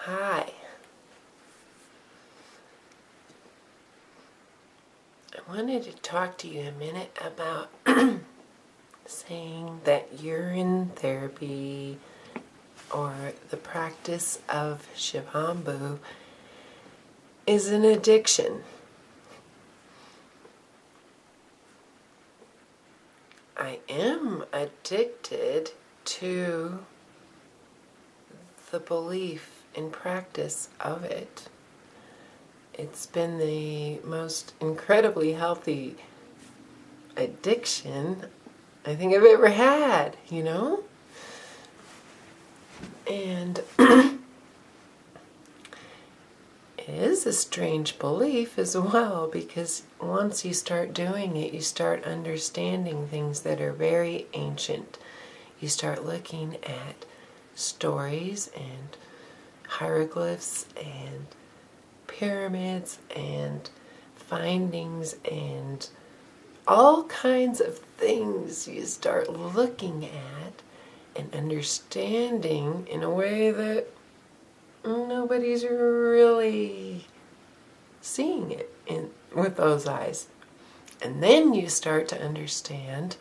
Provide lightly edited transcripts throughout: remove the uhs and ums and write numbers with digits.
Hi. I wanted to talk to you a minute about saying that urine therapy or the practice of Shivambu is an addiction. I am addicted to the belief and practice of it. It's been the most incredibly healthy addiction I think I've ever had, And it is a strange belief as well, because once you start doing it, you start understanding things that are very ancient. You start looking at stories and hieroglyphs and pyramids and findings and all kinds of things you start looking at and understanding in a way that nobody's really seeing it with those eyes. And then you start to understand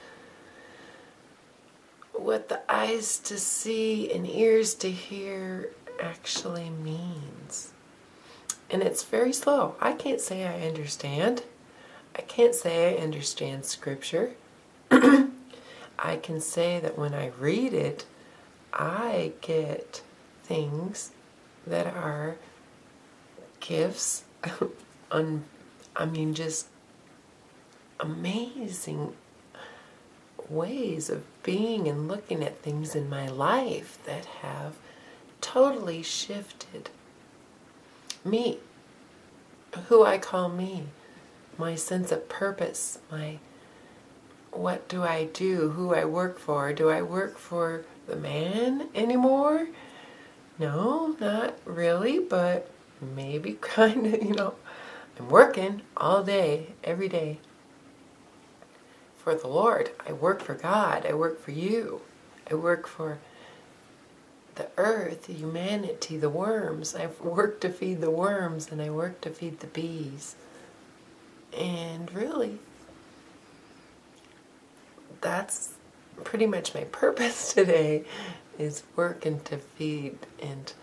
what the eyes to see and ears to hear actually means. And it's very slow. I can't say I understand. I can't say I understand Scripture. I can say that when I read it, I get things that are gifts. Just amazing ways of being and looking at things in my life that have totally shifted me, who I call me, my sense of purpose, what do I do, who I work for. Do I work for the man anymore? No, not really, but maybe kind of, I'm working all day, every day for the Lord. I work for God. I work for you. I work for the earth, the humanity, the worms. I work to feed the worms, and I work to feed the bees. And really, that's pretty much my purpose today, is working to feed and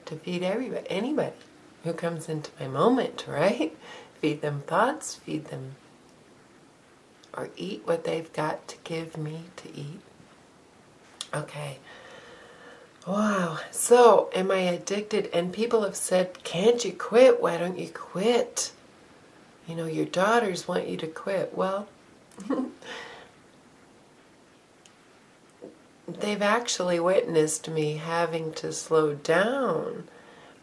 to feed anybody who comes into my moment, right? Feed them thoughts, feed them, or eat what they've got to give me to eat. Okay. Wow. So, am I addicted? And people have said, can't you quit? Why don't you quit? Your daughters want you to quit. Well, they've actually witnessed me having to slow down.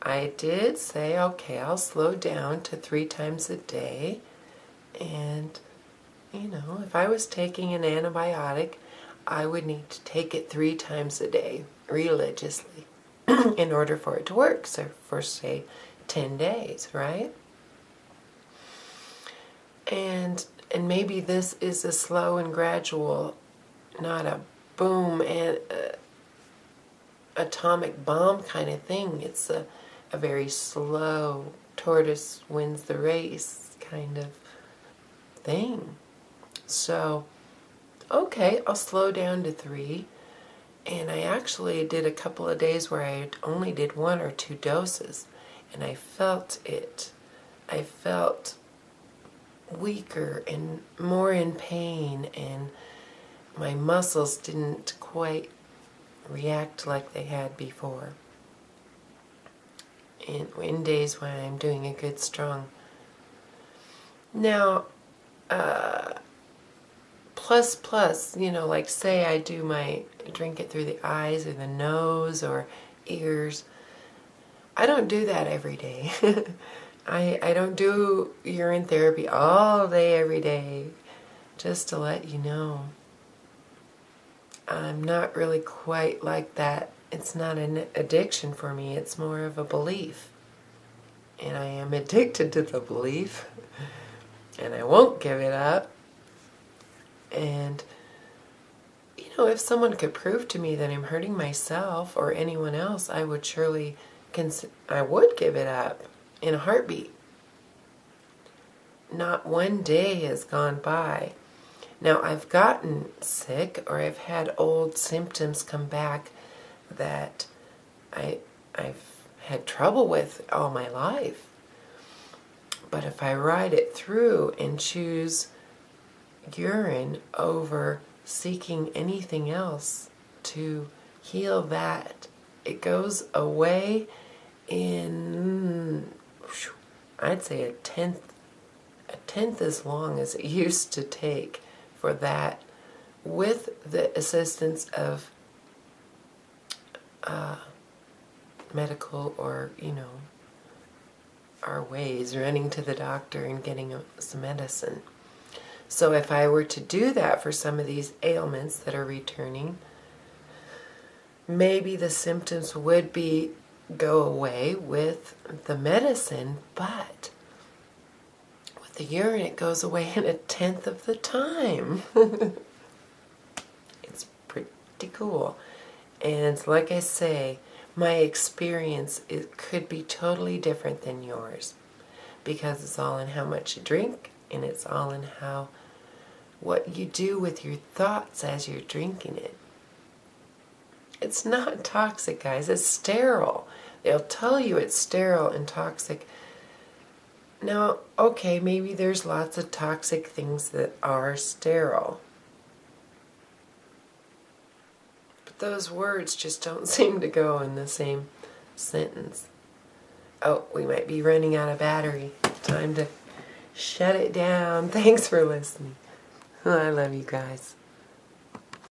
I did say, okay, I'll slow down to 3 times a day. And, if I was taking an antibiotic, I would need to take it 3 times a day, religiously, in order for it to work. So for, say, 10 days, right? And maybe this is a slow and gradual, not a boom and atomic bomb kind of thing. It's a very slow, tortoise wins the race kind of thing. So, okay, I'll slow down to 3. And I actually did a couple of days where I only did 1 or 2 doses. And I felt it. I felt weaker and more in pain, and my muscles didn't quite react like they had before. In days when I'm doing a good strong. Now, plus, like say I drink it through the eyes or the nose or ears. I don't do that every day. I don't do urine therapy all day, every day, just to let you know. I'm not really quite like that. It's not an addiction for me. It's more of a belief. And I am addicted to the belief. And I won't give it up. And, if someone could prove to me that I'm hurting myself or anyone else, I would surely I would give it up in a heartbeat. Not one day has gone by. Now, I've gotten sick, or I've had old symptoms come back that I've had trouble with all my life. But if I ride it through and choose urine over seeking anything else to heal that, it goes away in, I'd say a tenth as long as it used to take for that, with the assistance of medical, or our ways, running to the doctor and getting some medicine. So if I were to do that for some of these ailments that are returning, maybe the symptoms would go away with the medicine, but with the urine it goes away in a tenth of the time. It's pretty cool. And like I say, my experience, it could be totally different than yours, because it's all in how much you drink, and it's all in what you do with your thoughts as you're drinking it. It's not toxic, guys. It's sterile. They'll tell you it's sterile and toxic. Now, okay, maybe there's lots of toxic things that are sterile. Those words just don't seem to go in the same sentence. Oh, we might be running out of battery. Time to shut it down. Thanks for listening. I love you guys.